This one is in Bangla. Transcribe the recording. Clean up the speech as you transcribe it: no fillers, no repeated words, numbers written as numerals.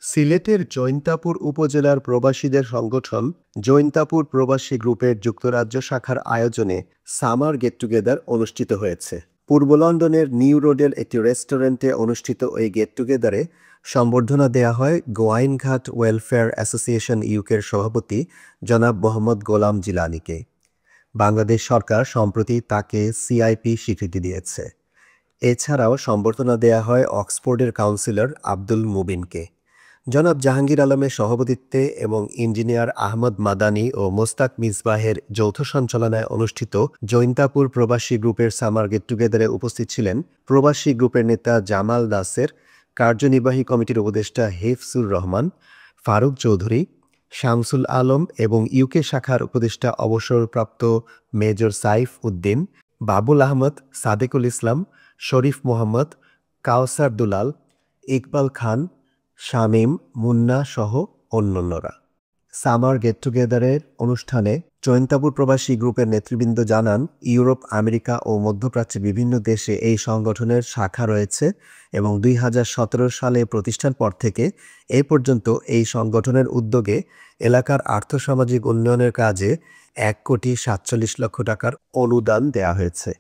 সিলেটের জৈন্তাপুর উপজেলার প্রবাসীদের সংগঠন জৈন্তাপুর প্রবাসী গ্রুপের যুক্তরাজ্য শাখার আয়োজনে সামার গেট টুগেদার অনুষ্ঠিত হয়েছে। পূর্ব লন্ডনের নিউ রোডের একটি রেস্টুরেন্টে অনুষ্ঠিত ওই গেট টুগেদারে সংবর্ধনা দেয়া হয় গোয়াইনঘাট ওয়েলফেয়ার অ্যাসোসিয়েশন ইউকের সভাপতি জনাব মোহাম্মদ গোলাম জিলানীকে। বাংলাদেশ সরকার সম্প্রতি তাকে সিআইপি স্বীকৃতি দিয়েছে। এছাড়াও সংবর্ধনা দেয়া হয় অক্সফোর্ডের কাউন্সিলর আব্দুল মুবিনকে। জনাব জাহাঙ্গীর আলমের সভাপতিত্বে এবং ইঞ্জিনিয়ার আহমদ মাদানী ও মোস্তাক মিসবাহের যৌথ সঞ্চালনায় অনুষ্ঠিত জৈন্তাপুর প্রবাসী গ্রুপের সামার গেট টুগেদারে উপস্থিত ছিলেন প্রবাসী গ্রুপের নেতা জামাল নাসের, কার্যনির্বাহী কমিটির উপদেষ্টা হেফসুর রহমান, ফারুক চৌধুরী, শামসুল আলম এবং ইউকে শাখার উপদেষ্টা অবসরপ্রাপ্ত মেজর সাইফ উদ্দিন, বাবুল আহমদ, সাদেকুল ইসলাম, শরীফ মোহাম্মদ, কাওসার দুলাল, ইকবাল খান, শামীম, মুন্না সহ অন্যান্যরা। সামার গেট টুগেদারের অনুষ্ঠানে জৈন্তাপুর প্রবাসী গ্রুপের নেতৃবৃন্দ জানান, ইউরোপ, আমেরিকা ও মধ্যপ্রাচ্যের বিভিন্ন দেশে এই সংগঠনের শাখা রয়েছে এবং 2017 সালে প্রতিষ্ঠার পর থেকে এ পর্যন্ত এই সংগঠনের উদ্যোগে এলাকার আর্থসামাজিক উন্নয়নের কাজে 1,47,00,000 টাকার অনুদান দেয়া হয়েছে।